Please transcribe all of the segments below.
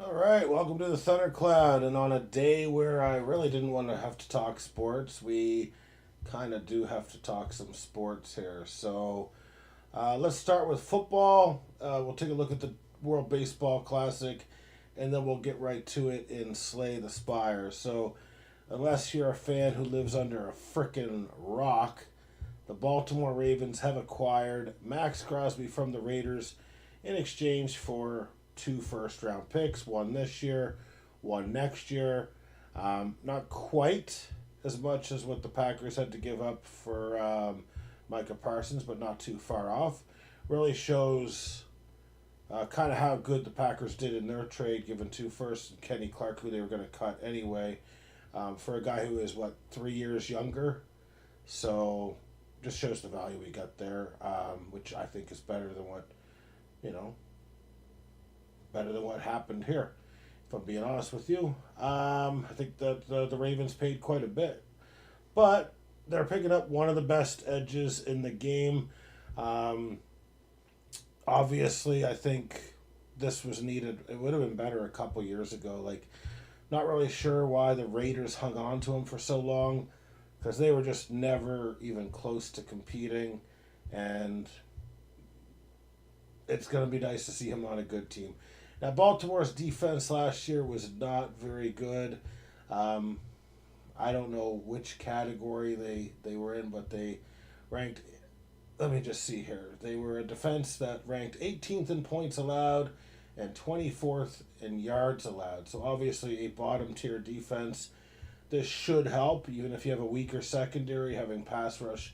All right, welcome to the Thundercloud. And on a day where I really didn't want to have to talk sports, we kind of do have to talk some sports here. So let's start with football. We'll take a look at the World Baseball Classic, and then we'll get right to it in Slay the Spire. So, unless you're a fan who lives under a frickin' rock, the Baltimore Ravens have acquired Maxx Crosby from the Raiders in exchange for two first round picks, one this year, one next year. Not quite as much as what the Packers had to give up for Micah Parsons, but not too far off. Really shows kind of how good the Packers did in their trade, given two firsts and Kenny Clark, who they were going to cut anyway, for a guy who is, 3 years younger. So just shows the value we got there, which I think is better than you know, what happened here. If I'm being honest with you, I think that the Ravens paid quite a bit, but they're picking up one of the best edges in the game. Um, Obviously, I think this was needed. It would have been better a couple years ago. Not really sure why the Raiders hung on to him for so long, because they were just never even close to competing, and it's going to be nice to see him on a good team. Now, Baltimore's defense last year was not very good. Um, I don't know which category they were in, but they ranked. Let me just see here. They were a defense that ranked 18th in points allowed and 24th in yards allowed. So obviously a bottom tier defense. This should help, even if you have a weaker secondary. Having pass rush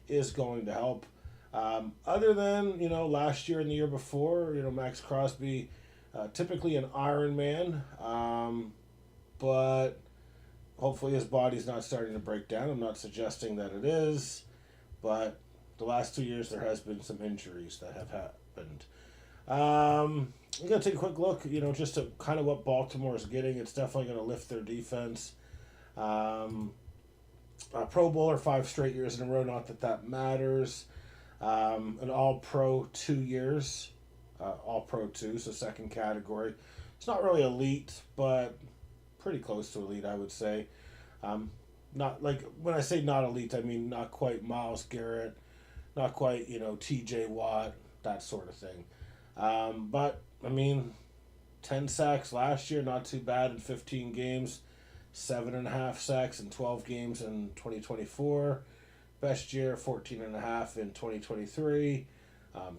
is going to help. Other than last year and the year before, Maxx Crosby, typically an Iron Man, but hopefully his body's not starting to break down. I'm not suggesting that it is, but the last 2 years there has been some injuries that have happened. I'm going to take a quick look, just to kind of what Baltimore is getting. It's definitely going to lift their defense. A Pro Bowler 5 straight years in a row, not that matters. An All-Pro 2 years. All-Pro 2, so second category. It's not really elite, but pretty close to elite, I would say. Not like, when I say not elite, I mean not quite Myles Garrett, not quite, TJ Watt, that sort of thing. But, 10 sacks last year, not too bad in 15 games. 7.5 sacks in 12 games in 2024. Best year, 14.5 in 2023.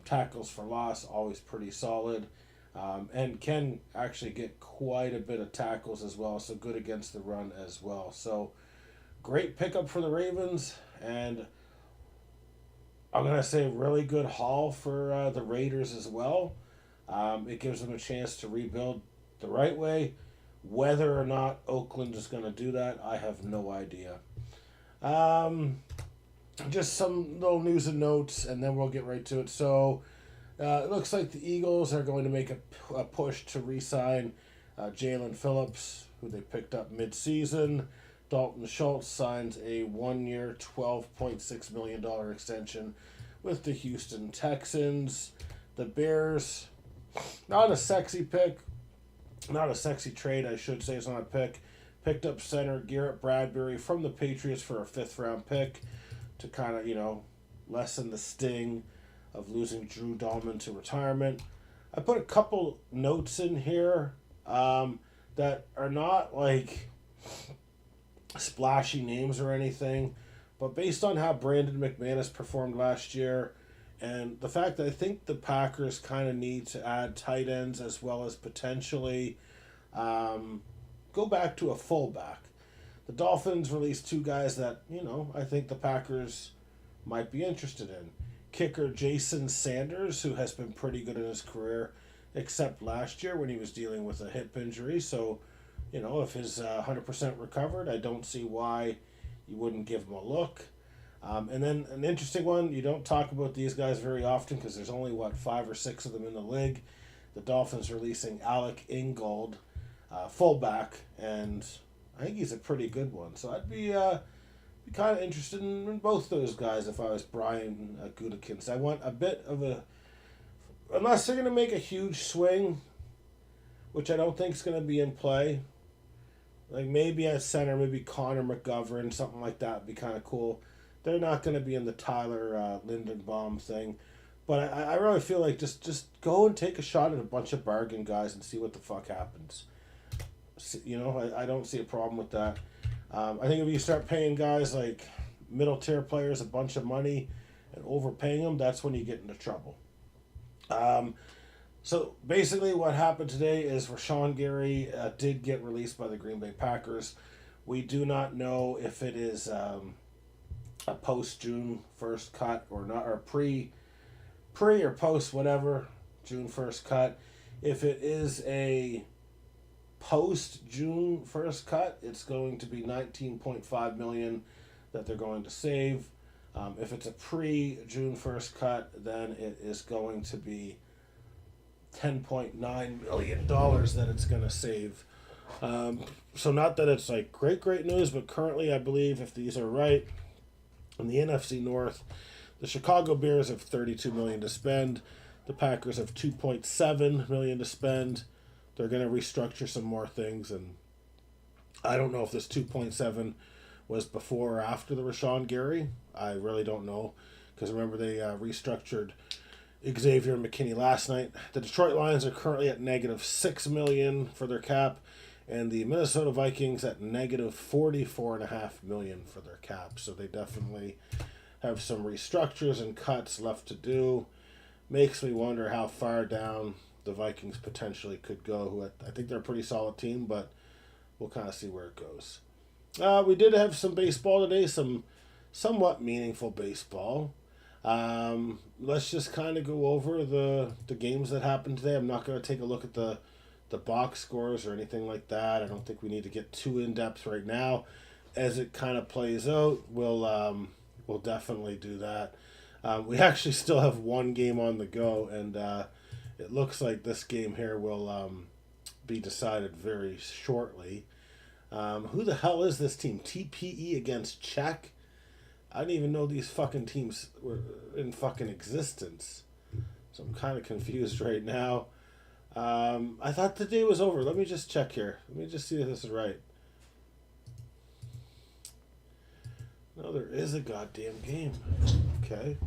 Tackles for loss, always pretty solid. And can actually get quite a bit of tackles as well, so good against the run as well. So, great pickup for the Ravens, and I'm going to say really good haul for the Raiders as well. It gives them a chance to rebuild the right way. Whether or not Oakland is going to do that, I have no idea. Just some little news and notes, and then we'll get right to it. So, it looks like the Eagles are going to make a push to re-sign Jalen Phillips, who they picked up mid-season. Dalton Schultz signs a 1-year, $12.6 million extension with the Houston Texans. The Bears, not a sexy pick, not a sexy trade, I should say. It's not a pick. Picked up center Garrett Bradbury from the Patriots for a 5th-round pick to kind of, lessen the sting of losing Drew Dahlman to retirement. I put a couple notes in here that are not like splashy names or anything, but based on how Brandon McManus performed last year and the fact that I think the Packers kind of need to add tight ends as well as potentially go back to a fullback. The Dolphins released two guys that, I think the Packers might be interested in. Kicker Jason Sanders, who has been pretty good in his career, except last year when he was dealing with a hip injury. So, if his 100% recovered, I don't see why you wouldn't give him a look. And then an interesting one, you don't talk about these guys very often because there's only, 5 or 6 of them in the league. The Dolphins releasing Alec Ingold, fullback, and I think he's a pretty good one. So I'd be kind of interested in both those guys if I was Brian Gutekunst. I want a bit of a... Unless they're going to make a huge swing, which I don't think is going to be in play. Like maybe at center, maybe Connor McGovern, something like that would be kind of cool. They're not going to be in the Tyler Lindenbaum thing. But I really feel like just go and take a shot at a bunch of bargain guys and see what the fuck happens. You know, I don't see a problem with that. I think if you start paying guys like middle tier players a bunch of money and overpaying them, that's when you get into trouble. So basically what happened today is Rashawn Gary did get released by the Green Bay Packers. We do not know if it is a post-June 1st cut or not, or pre or post whatever, June 1st cut. If it is a post-June 1st cut, it's going to be $19.5 million that they're going to save. If it's a pre-June 1st cut, then it is going to be $10.9 million that it's going to save. So not that it's like great news, but currently I believe if these are right, in the NFC North, the Chicago Bears have $32 million to spend. The Packers have $2.7 million to spend. They're going to restructure some more things, and I don't know if this 2.7 was before or after the Rashawn Gary. I really don't know, because remember they restructured Xavier McKinney last night. The Detroit Lions are currently at negative $6 million for their cap, and the Minnesota Vikings at negative $44.5 million for their cap. So they definitely have some restructures and cuts left to do. Makes me wonder how far down the Vikings potentially could go. Who I think they're a pretty solid team, but we'll kind of see where it goes. We did have some baseball today, some somewhat meaningful baseball. Let's just kind of go over the games that happened today. I'm not going to take a look at the box scores or anything like that. I don't think we need to get too in-depth right now. As it kind of plays out, we'll definitely do that. We actually still have one game on the go, and it looks like this game here will be decided very shortly. Who the hell is this team? TPE against Czech? I didn't even know these fucking teams were in fucking existence. So I'm kind of confused right now. I thought the day was over. Let me just check here. Let me just see if this is right. No, there is a goddamn game. Okay.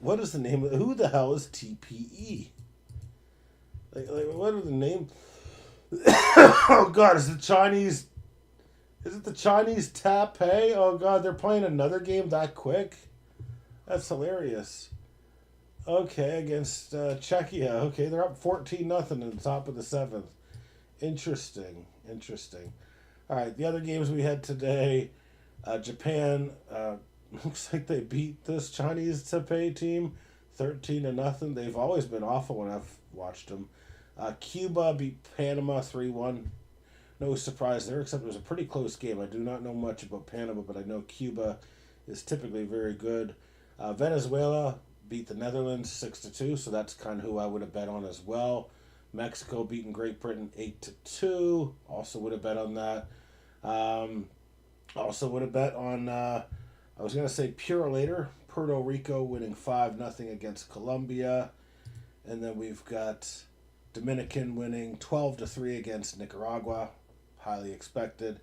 What is the name of... Who the hell is TPE? Like what are the names? Oh, God, is it Chinese... Is it the Chinese Taipei? Oh, God, they're playing another game that quick? That's hilarious. Okay, against Czechia. Okay, they're up 14-0 in the top of the 7th. Interesting. All right, the other games we had today, Japan, looks like they beat this Chinese Taipei team 13-0. They've always been awful when I've watched them. Cuba beat Panama 3-1. No surprise there, except it was a pretty close game. I do not know much about Panama, but I know Cuba is typically very good. Venezuela beat the Netherlands 6-2, so that's kind of who I would have bet on as well. Mexico beating Great Britain 8-2. Also would have bet on that. Also would have bet on, I was going to say pure later, Puerto Rico winning 5-0 against Colombia. And then we've got Dominican winning 12-3 against Nicaragua. Highly expected.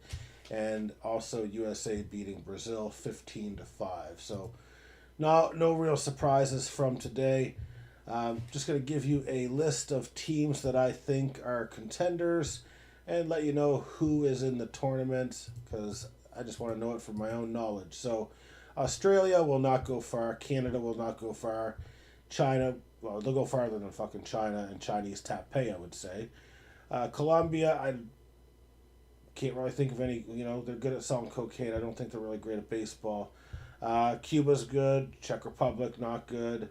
And also USA beating Brazil 15-5. So no real surprises from today. Just going to give you a list of teams that I think are contenders and let you know who is in the tournament, because I just want to know it for my own knowledge. So Australia will not go far. Canada will not go far. China, well, they'll go farther than fucking China and Chinese Taipei, I would say. Colombia, I can't really think of any, they're good at selling cocaine. I don't think they're really great at baseball. Cuba's good. Czech Republic, not good.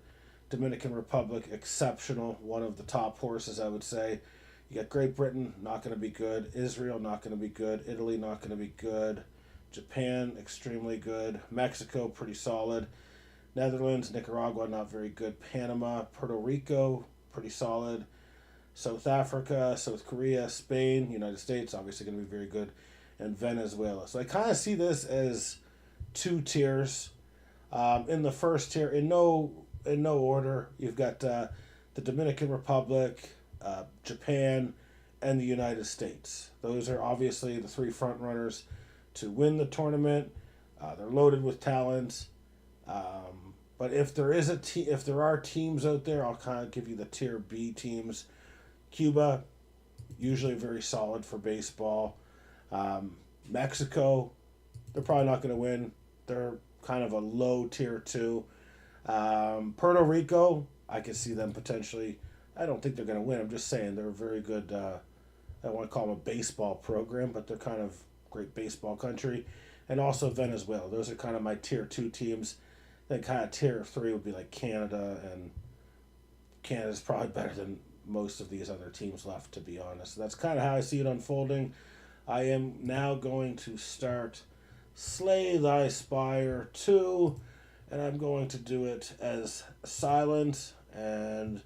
Dominican Republic, exceptional. One of the top horses, I would say. You got Great Britain, not going to be good. Israel, not going to be good. Italy, not going to be good. Japan, extremely good. Mexico, pretty solid. Netherlands, Nicaragua, not very good. Panama, Puerto Rico, pretty solid. South Africa, South Korea, Spain, United States, obviously going to be very good. And Venezuela. So I kind of see this as two tiers. In the first tier, in no order, you've got the Dominican Republic, Japan, and the United States. Those are obviously the three front runners to win the tournament. They're loaded with talent. But if there is if there are teams out there, I'll kind of give you the tier B teams. Cuba, usually very solid for baseball. Mexico, they're probably not going to win. They're kind of a low tier 2. Puerto Rico, I can see them potentially. I don't think they're going to win. I'm just saying they're a very good, I don't want to call them a baseball program, but they're kind of great baseball country. And also Venezuela. Those are kind of my tier 2 teams. Then kind of tier 3 would be like Canada, and Canada's probably better than most of these other teams left, to be honest. So that's kind of how I see it unfolding. I am now going to start Slay the Spire 2, and I'm going to do it as silent, and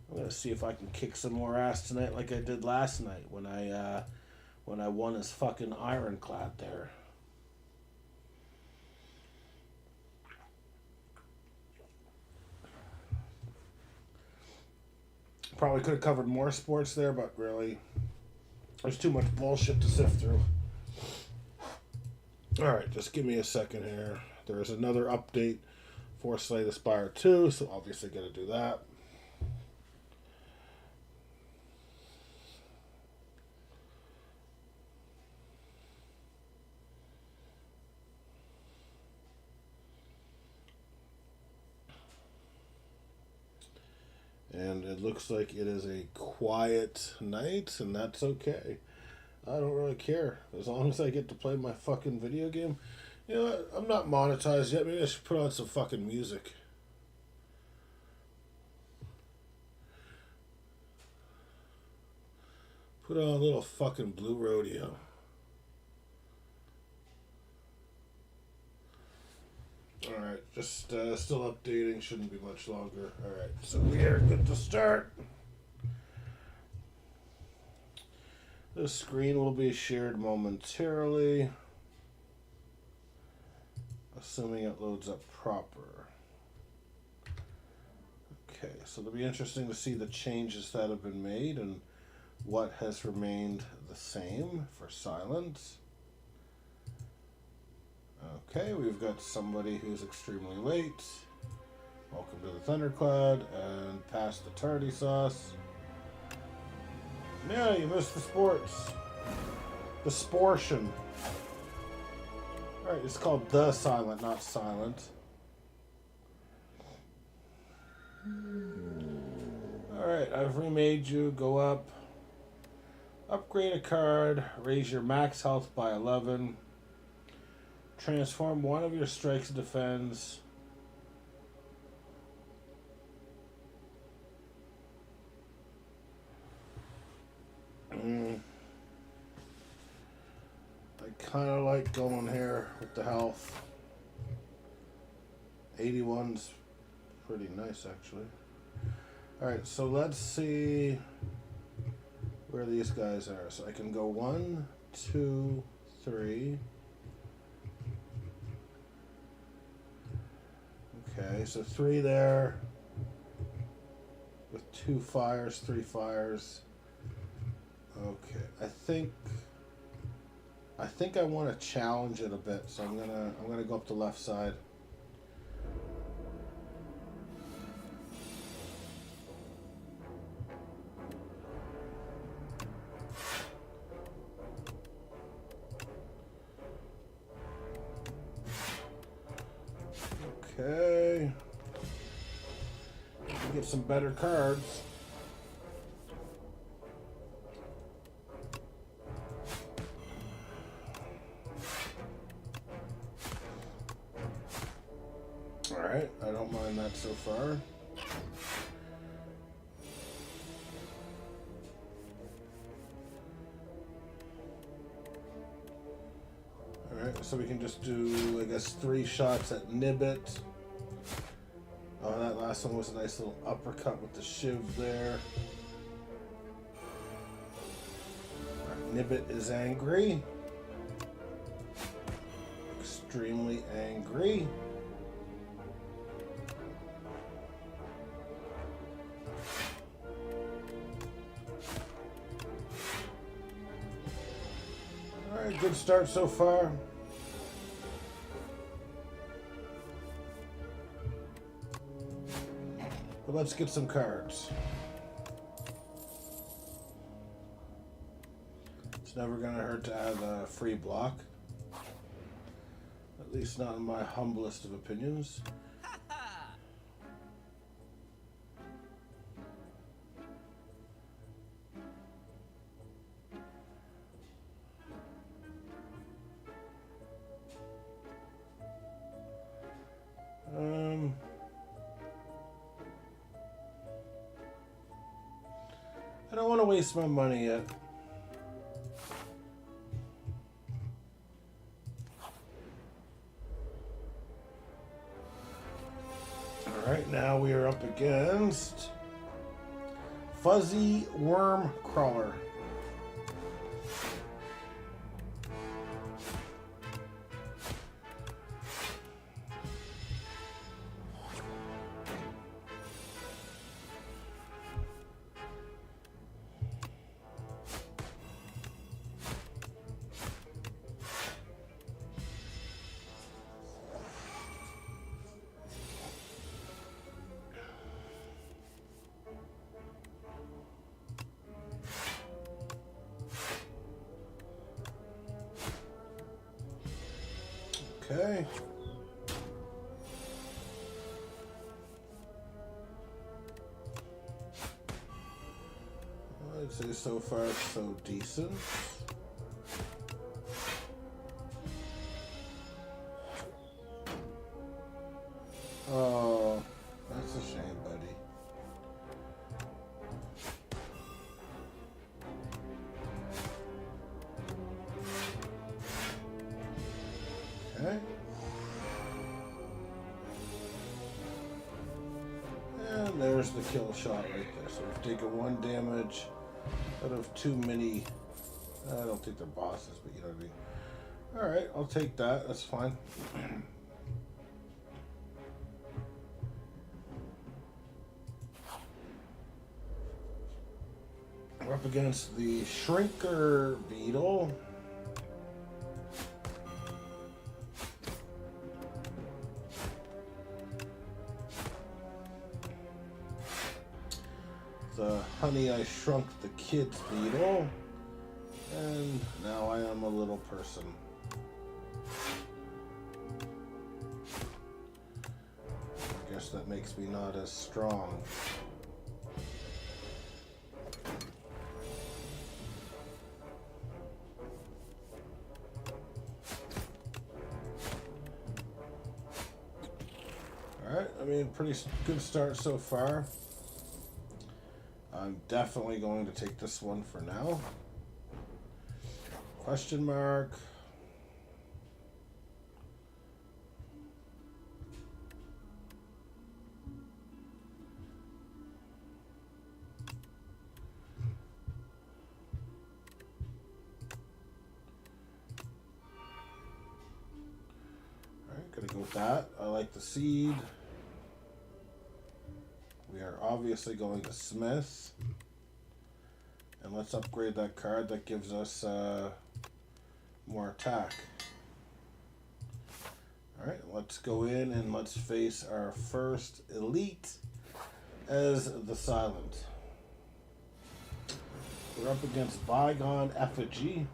I'm going to see if I can kick some more ass tonight like I did last night when I won his fucking ironclad there. Probably could have covered more sports there, but really, there's too much bullshit to sift through. Alright, just give me a second here. There's another update for Slay the Spire 2, so obviously gotta do that. And it looks like it is a quiet night, and that's okay. I don't really care. As long as I get to play my fucking video game. You know what? I'm not monetized yet. Maybe I should put on some fucking music. Put on a little fucking Blue Rodeo. Alright, just still updating. Shouldn't be much longer. Alright, so we are good to start. The screen will be shared momentarily, assuming it loads up proper. Okay, so it'll be interesting to see the changes that have been made and what has remained the same for silence. Okay, we've got somebody who's extremely late. Welcome to the Thundercloud and past the tardy sauce. Yeah, you missed the sports. The sportion. Alright, it's called The Silent, not Silent. Alright, I've remade you. Go up. Upgrade a card. Raise your max health by 11. Transform one of your strikes and defends. I kind of like going here with the health. 81's pretty nice, actually. Alright, so let's see where these guys are. So I can go 1, 2, 3. Okay, so 3 there. With 2 fires, 3 fires. Okay, I think I want to challenge it a bit, so I'm gonna go up the left side. Okay. Get some better cards. Alright, I don't mind that so far. Alright, so we can just do, I guess, 3 shots at Nibbit. Oh, that last one was a nice little uppercut with the shiv there. Alright, Nibbit is angry. Extremely angry. Alright, good start so far. But let's get some cards. It's never going to hurt to add a free block. At least not in my humblest of opinions. I don't want to waste my money yet. Alright, now we are up against Fuzzy Worm Crawler. Okay. I'd say so far so decent. Oh, that's a shame, buddy. Okay. And there's the kill shot right there. So we've taken 1 damage out of too many. I don't think they're bosses, but you know what I mean. Alright, I'll take that. That's fine. We're up against the Shrinker Beetle. The Honey I Shrunk the Kids Beetle. And now I am a little person. I guess that makes me not as strong. Alright, I mean, pretty good start so far. I'm definitely going to take this one for now. Question mark. Alright, gonna go with that. I like the seed. We are obviously going to Smith. And let's upgrade that card. That gives us more attack. Alright, let's go in and let's face our first elite as the Silent. We're up against Bygone Effigy.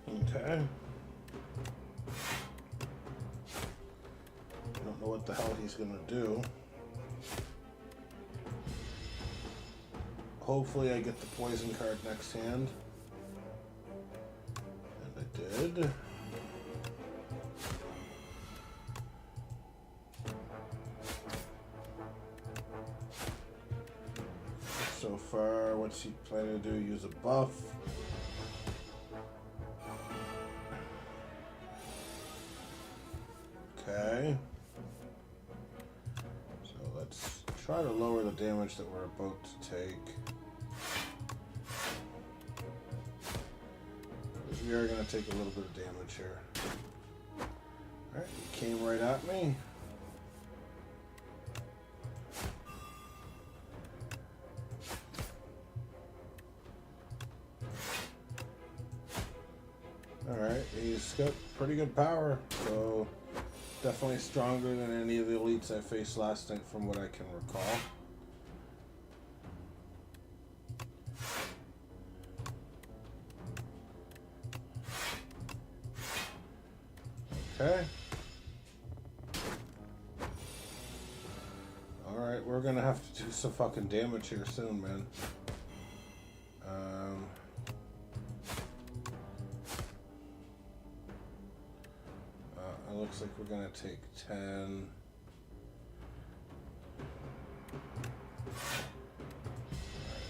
Okay. I don't know what the hell he's gonna do. Hopefully I get the poison card next hand. And I did. So far, what's he planning to do? Use a buff. Okay. So let's try to lower the damage that we're about to take. Because we are going to take a little bit of damage here. Alright, he came right at me. he's got pretty good power, so definitely stronger than any of the elites I faced last night from what I can recall. Okay. Alright, we're gonna have to do some fucking damage here soon, man. It looks like we're gonna take 10. Alright,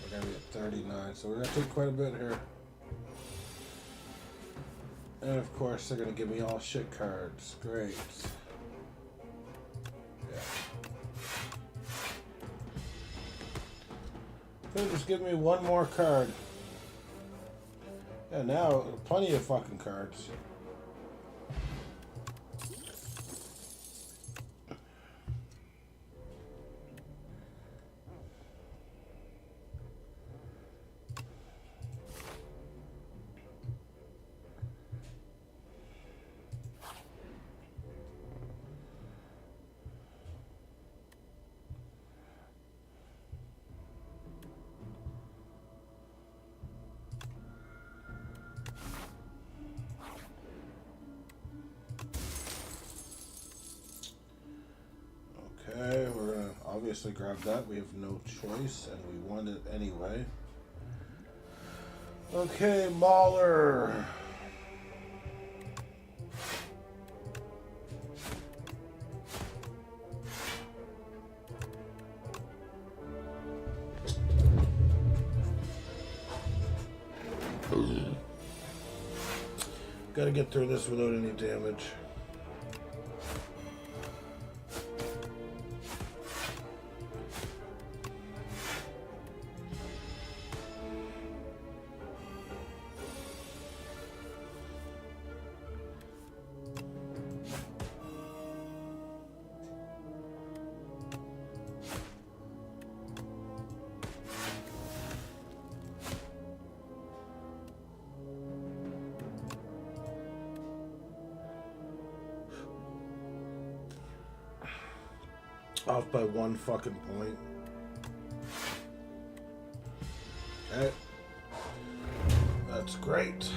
we're gonna be at 39, so we're gonna take quite a bit here. And of course, they're gonna give me all shit cards. Great. Yeah. Could just give me one more card. Yeah, now plenty of fucking cards. Okay, we're gonna obviously grab that. We have no choice, and we want it anyway. Okay, Mauler. Gotta get through this without any damage. Off by one fucking point. Okay. That's great.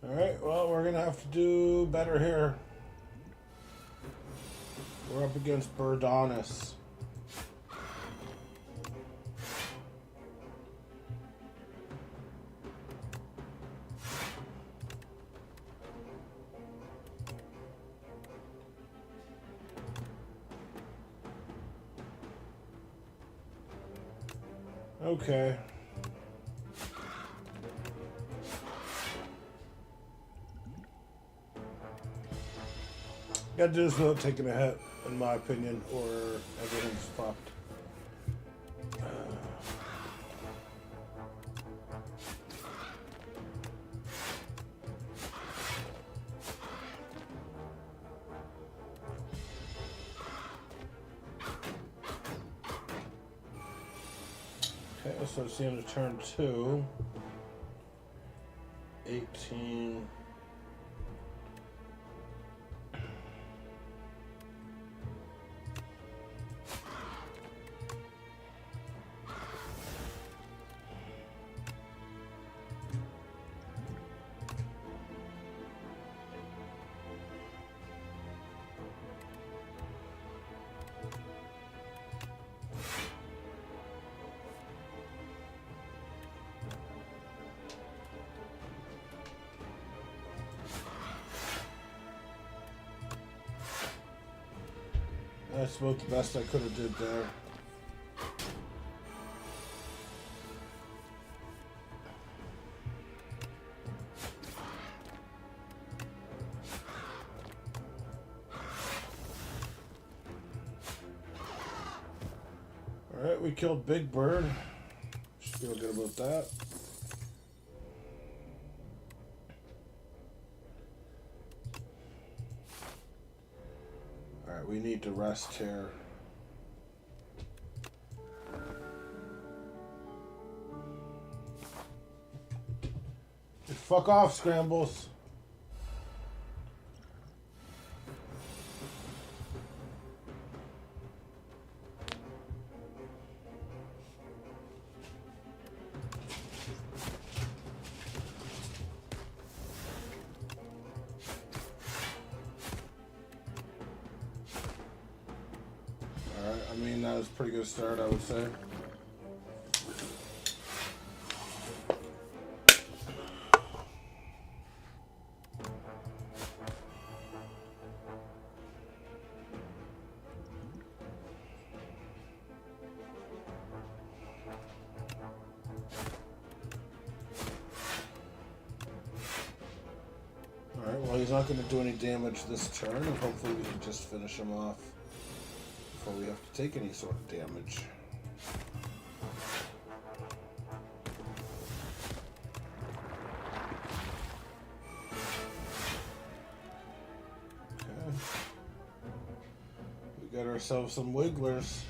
Alright, well, we're gonna have to do better here. We're up against Burdonis. Okay. Gotta do this without taking a hit, in my opinion, or everything's fucked. Okay, so it's the end of turn 2. 18. That's about the best I could have did there. Alright, Alright, we killed Big Bird. Should feel good about that. Alright, we need to rest here. Fuck off, Scrambles. Alright, I mean, that was a pretty good start, I would say. Alright, well, he's not going to do any damage this turn, and hopefully we can just finish him off before we have to take any sort of damage. Okay. We got ourselves some wigglers.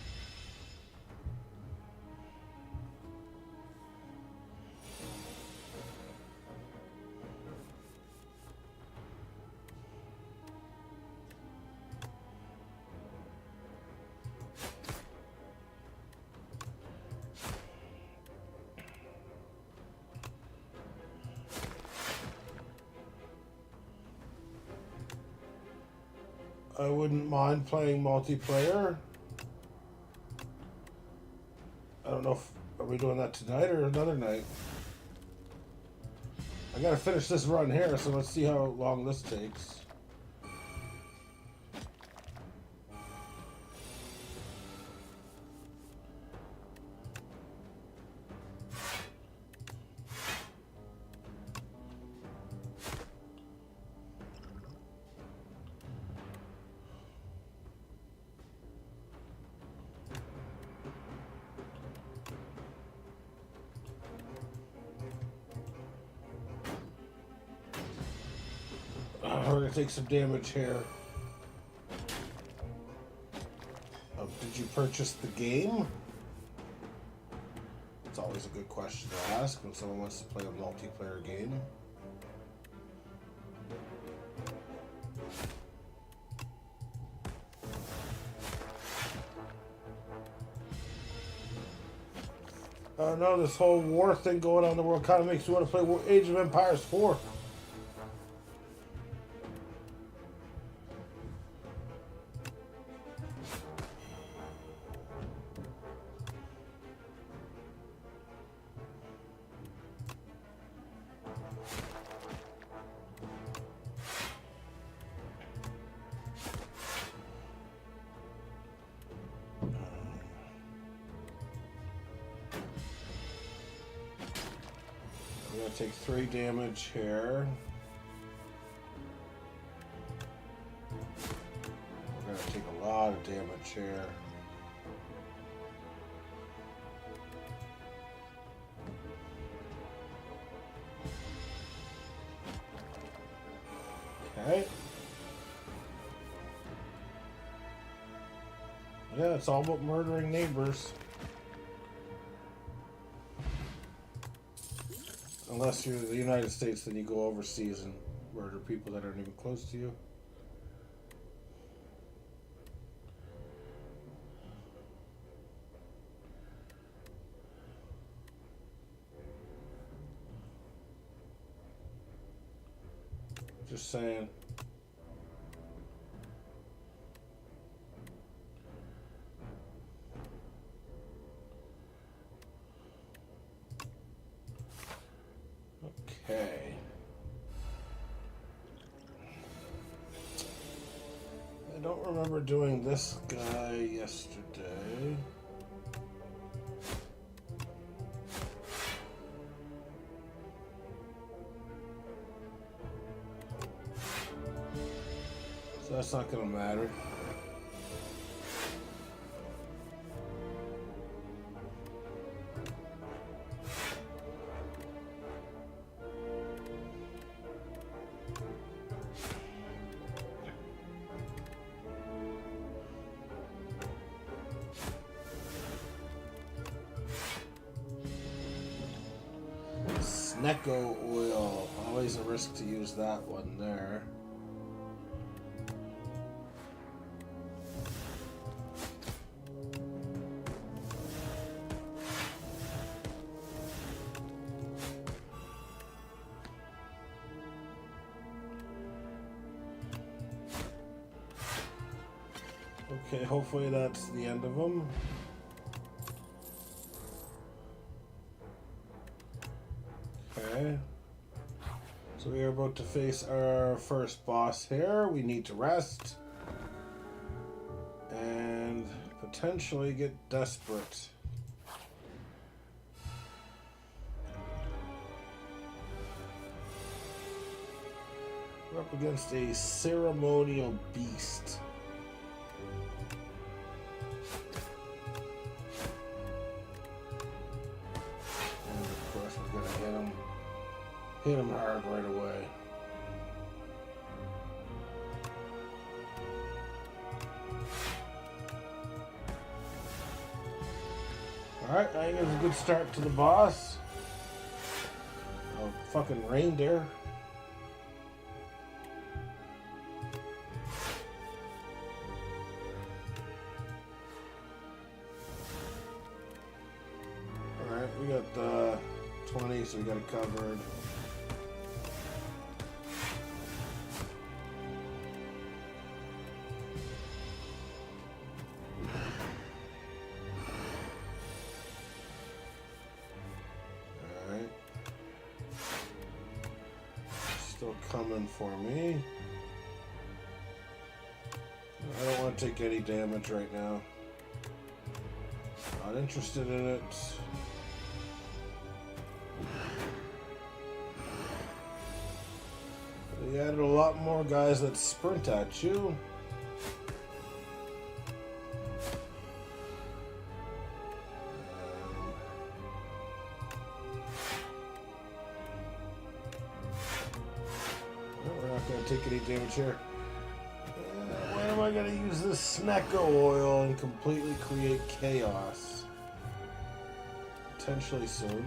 I wouldn't mind playing multiplayer. I don't know if are we doing that tonight or another night. I gotta finish this run here, so let's see how long this takes. We're gonna take some damage here. Did you purchase the game? It's always a good question to ask when someone wants to play a multiplayer game. No, this whole war thing going on in the world kind of makes me want to play Age of Empires 4. I'm going to take 3 damage here. We're going to take a lot of damage here. Okay. Yeah, it's all about murdering neighbors. Unless you're the United States, then you go overseas and murder people that aren't even close to you. Just saying. Okay. I don't remember doing this guy yesterday. So that's not going to matter. Snecko oil. Always a risk to use that one there. Okay, hopefully that's the end of them. Okay. So we are about to face our first boss here. We need to rest. And potentially get desperate. We're up against a ceremonial beast. Hit him hard right away. Alright, I think it was a good start to the boss. Oh, fucking reindeer. Alright, we got 20, so we got it covered. Still coming for me. I don't want to take any damage right now. Not interested in it. They added a lot more guys that sprint at you. Take any damage here. When am I going to use this Snecko oil and completely create chaos? Potentially soon.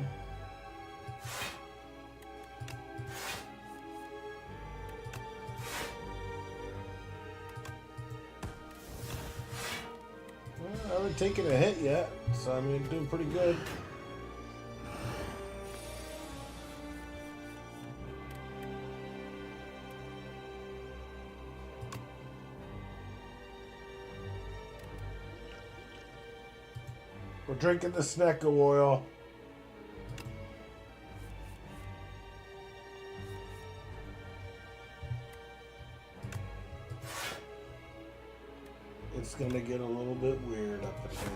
Well, I haven't taken a hit yet, so I'm doing pretty good. We're drinking the Snecko oil. It's gonna get a little bit weird up in here.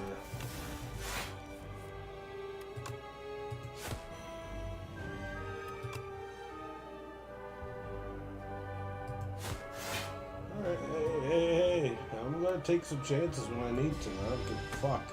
Alright, hey. I'm gonna take some chances when I need to. I don't give a fuck.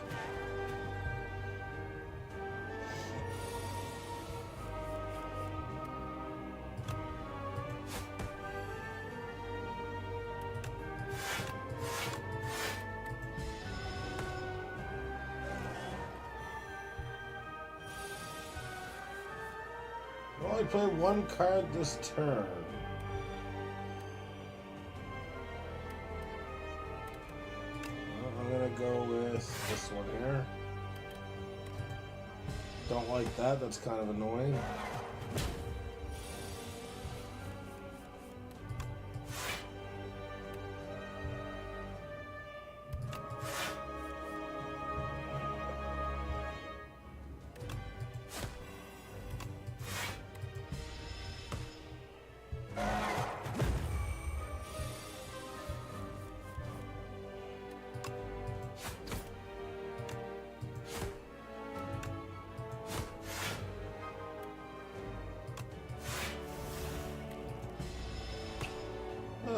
I only play one card this turn. Well, I'm gonna go with this one here. Don't like that, that's kind of annoying.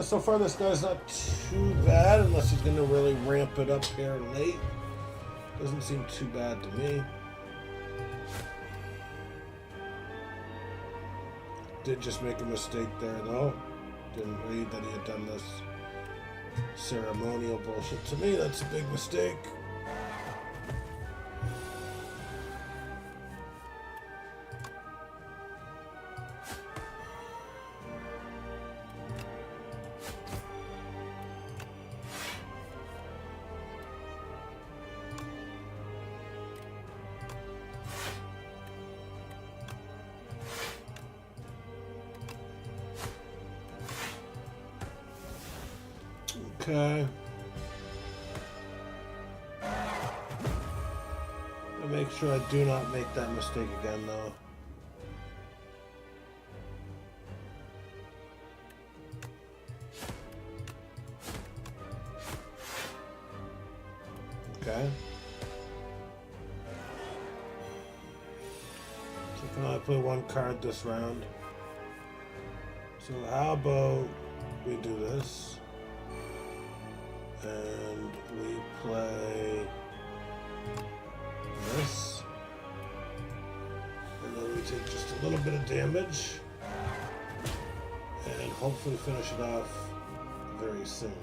So far this guy's not too bad, unless he's going to really ramp it up here late. Doesn't seem too bad to me. Did just make a mistake there though. Didn't read that he had done this ceremonial bullshit. To me, that's a big mistake. Okay. I make sure I do not make that mistake again, though. Okay. So can I play one card this round? So how about we do this? And we play this. And then we take just a little bit of damage. And hopefully finish it off very soon.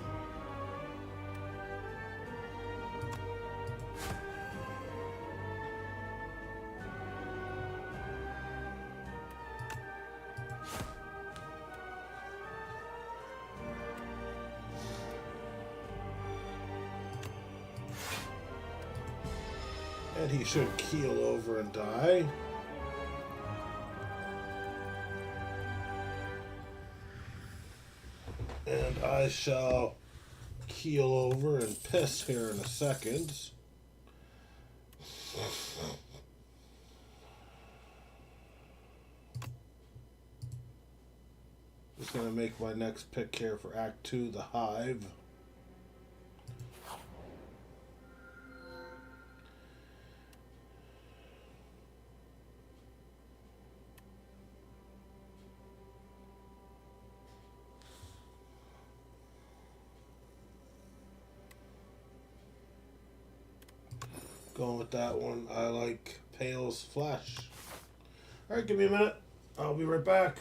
And he should keel over and die. And I shall keel over and piss here in a second. Just going to make my next pick here for Act 2, the Hive. Going with that one, I like Pale's Flesh. Alright, give me a minute. I'll be right back.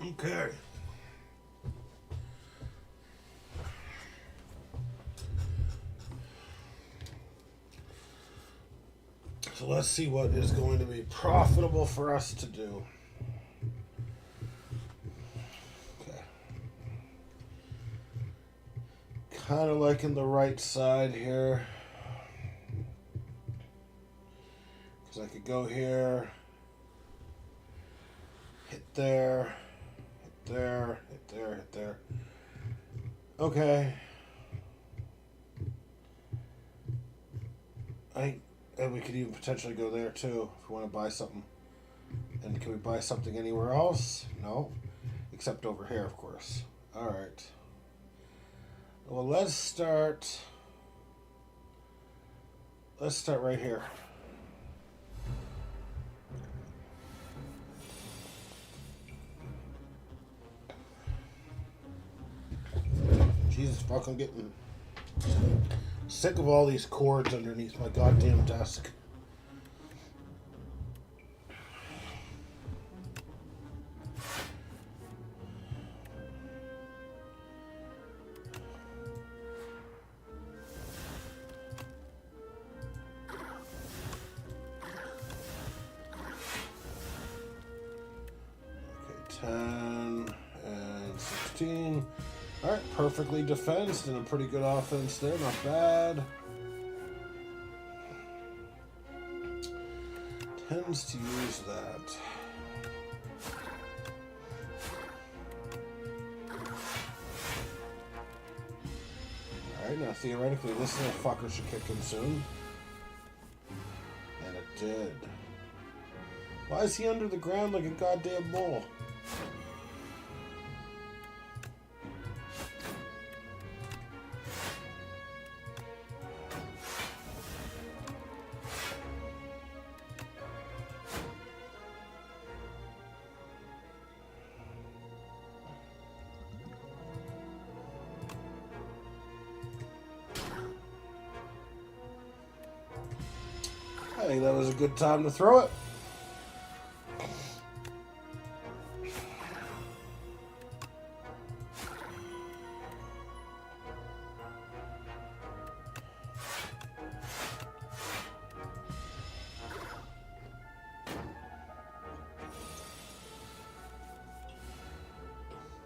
Okay. So let's see what is going to be profitable for us to do. Okay. Kind of liking the right side here. Because I could go here, hit there, hit there, hit there, hit there. Okay. And we could even potentially go there too if we want to buy something. And can we buy something anywhere else? No. Except over here, of course. Alright. Well, let's start right here. Jesus fuck, I'm getting sick of all these cords underneath my goddamn desk. 10 and 16. Alright, perfectly defensed and a pretty good offense there, not bad. Tends to use that. Alright, now theoretically this little fucker should kick in soon. And it did. Why is he under the ground like a goddamn mole? I think that was a good time to throw it.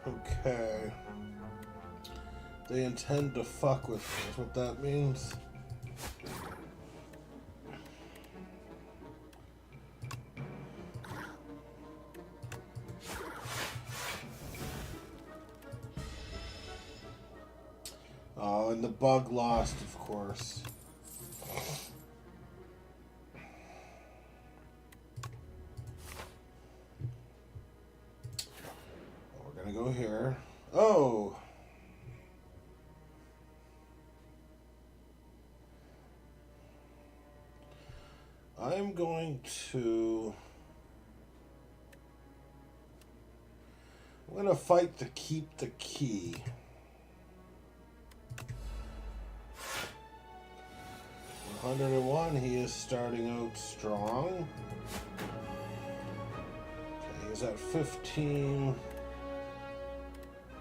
Okay. They intend to fuck with me, is what that means. Oh, and the bug lost, of course. We're gonna go here. Oh! I'm going to fight to keep the key. 101, he is starting out strong. Okay, he's at 15.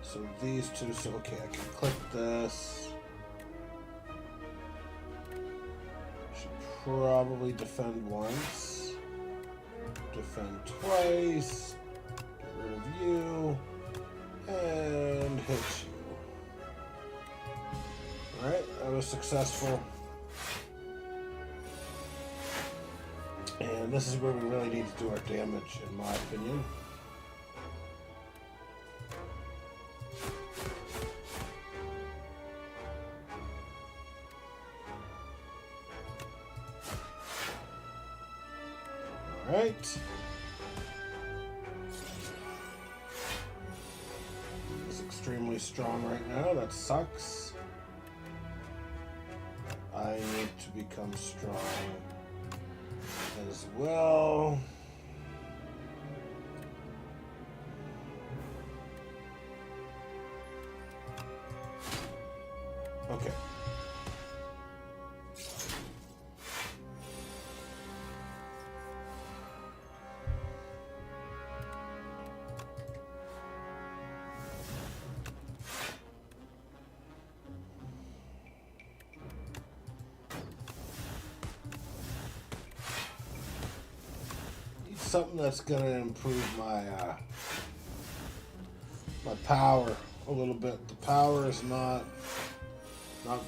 So these two, so okay, I can click this. Should probably defend once. Defend twice. Get rid of you. And hit you. Alright, that was successful. And this is where we really need to do our damage, in my opinion. Alright. He's extremely strong right now. That sucks. I need to become strong as well. Okay. Something that's going to improve my my power a little bit. The power is not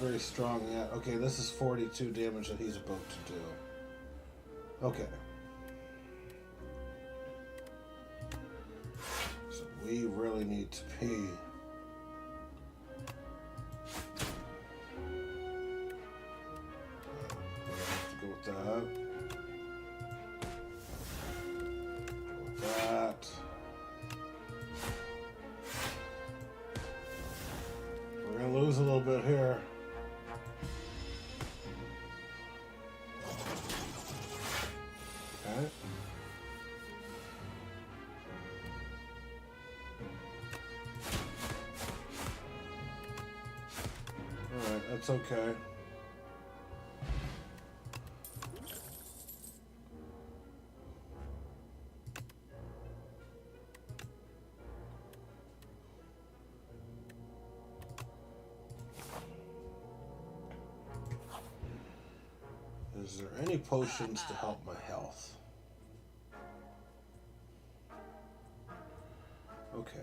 very strong yet. Okay, this is 42 damage that he's about to do. Okay. So we really need to pee. We have to go with that. We're going to lose a little bit here. Okay. Alright, that's okay. Is there any potions to help my health? Okay.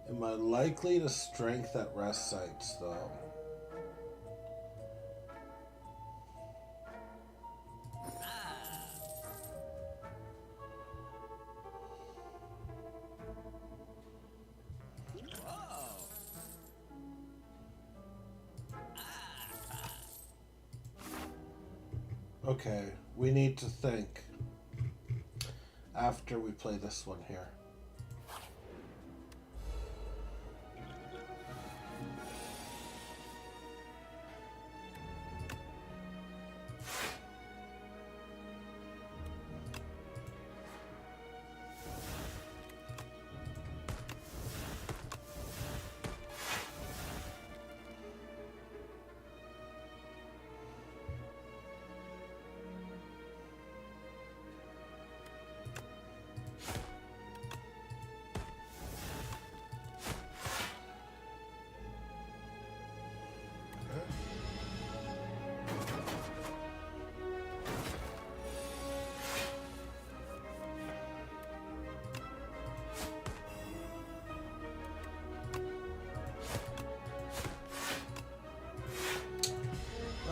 Am I likely to strength at rest sites, though? Okay, we need to think after we play this one here.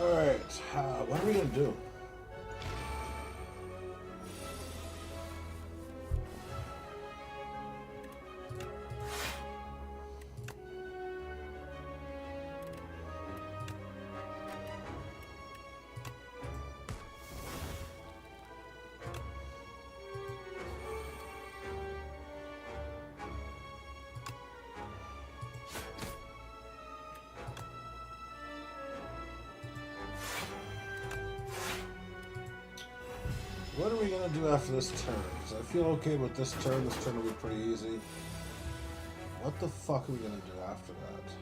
Alright, what are we going to do? What are we going to do after this turn? Because I feel okay with this turn. This turn will be pretty easy. What the fuck are we going to do after that?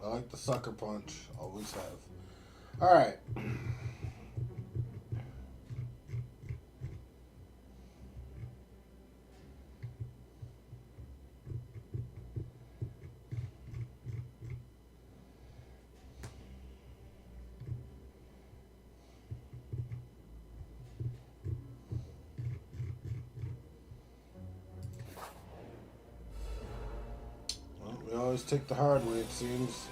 I like the sucker punch. Always have. Alright. Well, we always take the hard way, it seems.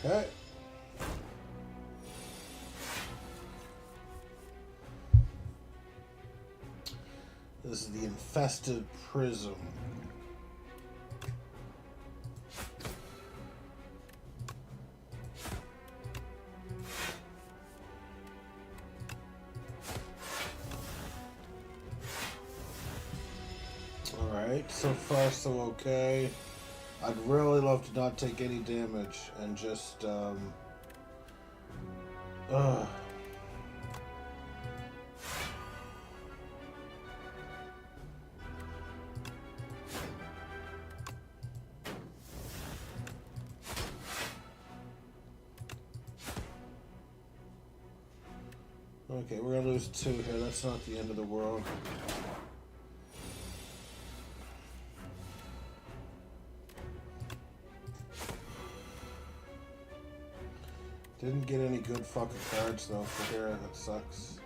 Okay. This is the infested prism. Alright, so far so okay. I'd really love to not take any damage and just, Okay, we're gonna lose 2 here. That's not the end of the world. Didn't get any good fucking cards though for here. That sucks.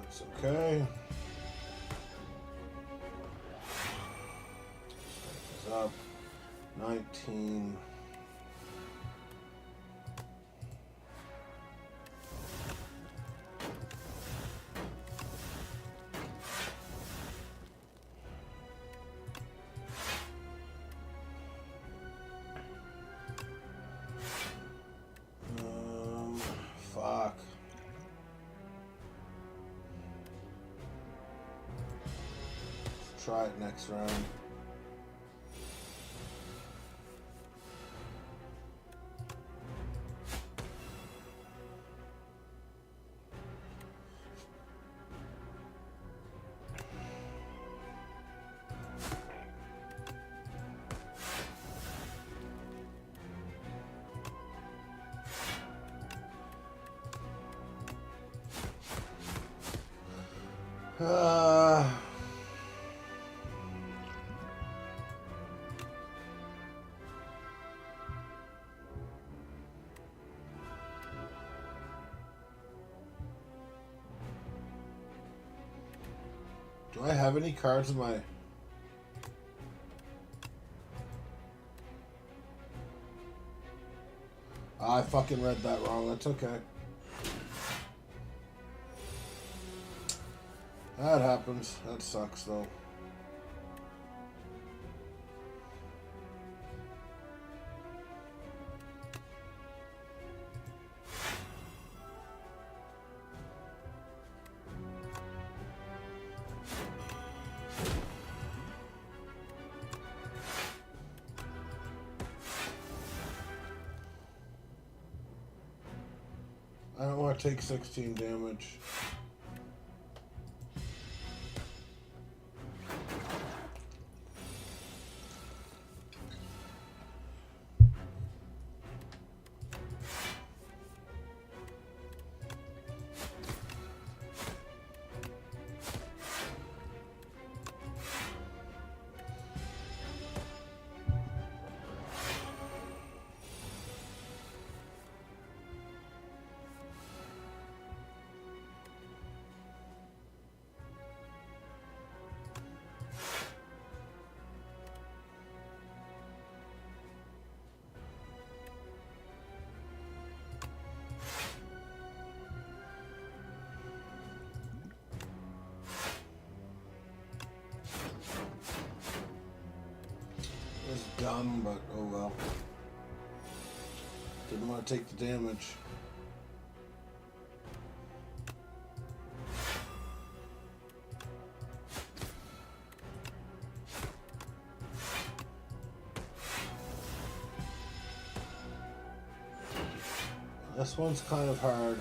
That's okay. Strength is up. 19. try it next round. Do I have any cards in my... I fucking read that wrong. That's okay. That happens. That sucks, though. I don't want to take 16 damage. Dumb, but oh well. Didn't want to take the damage. This one's kind of hard.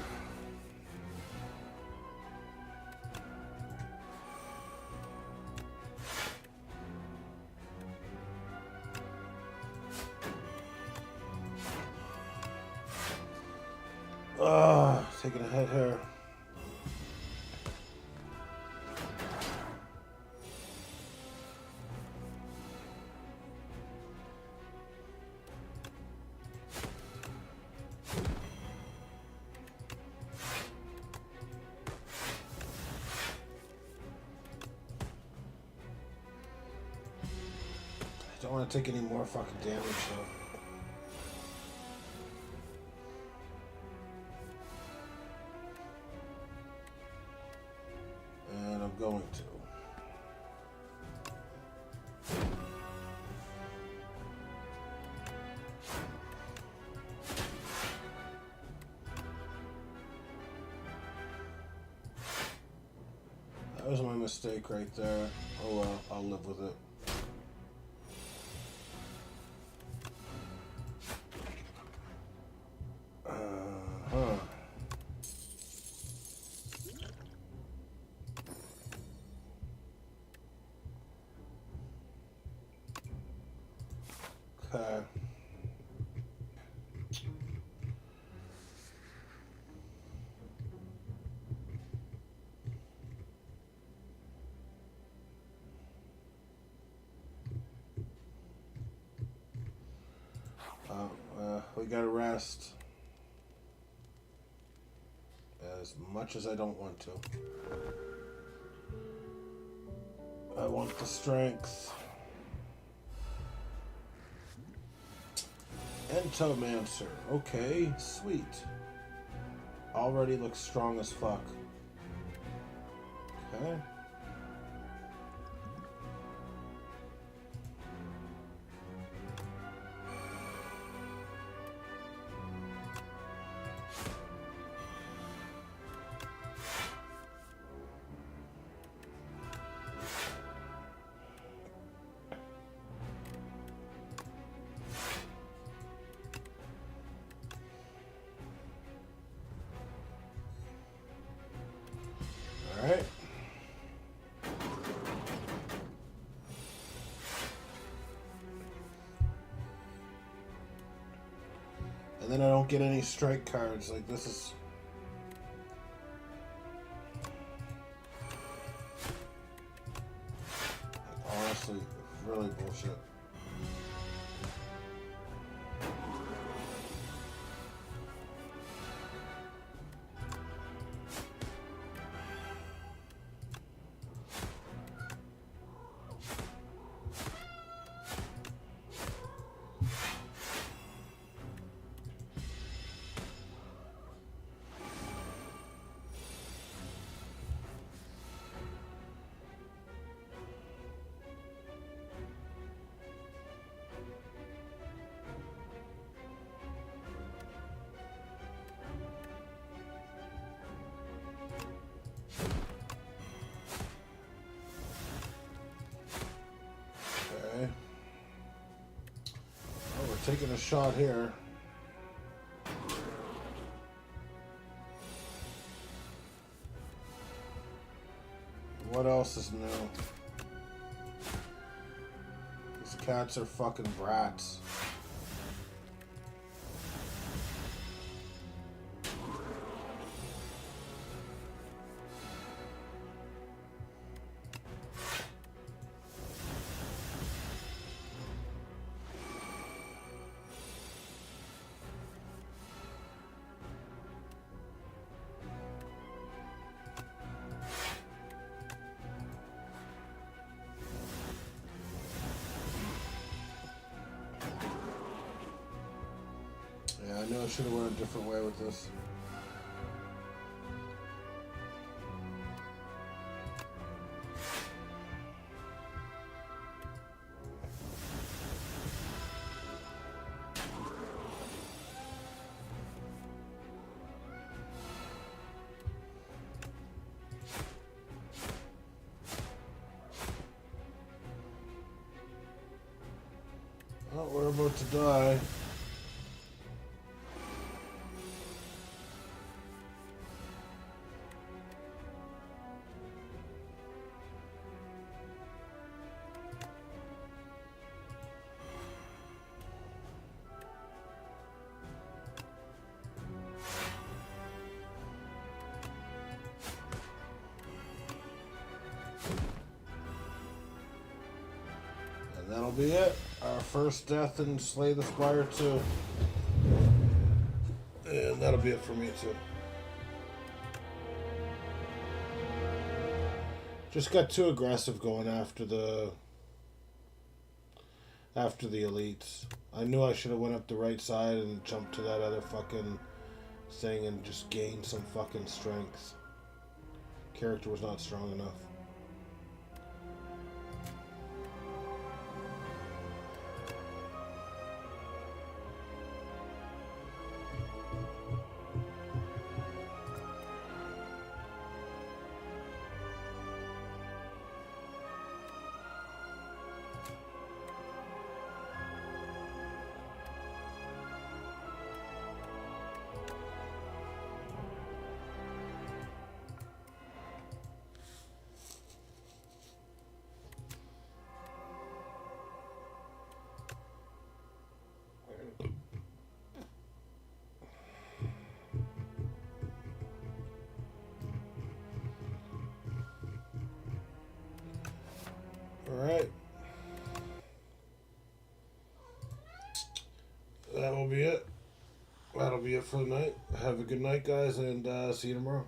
Taking a hit here. I don't want to take any more fucking damage though. Going to. That was my mistake right there. Oh well, I'll live with it. Okay. We gotta rest. As much as I don't want to. I want the strength. Entomancer. Okay, sweet. Already looks strong as fuck. Okay. And then I don't get any strike cards. Like, this is... honestly, really bullshit. Well, we're taking a shot here. What else is new? These cats are fucking brats. Yeah, I knew I should have went a different way with this. Oh, we're about to die. And that'll be it. Our first death in Slay the Spire 2. And that'll be it for me too. Just got too aggressive going after the elites. I knew I should have went up the right side and jumped to that other fucking thing and just gained some fucking strength. Character was not strong enough. Alright. That will be it. That'll be it for the night. Have a good night, guys, and see you tomorrow.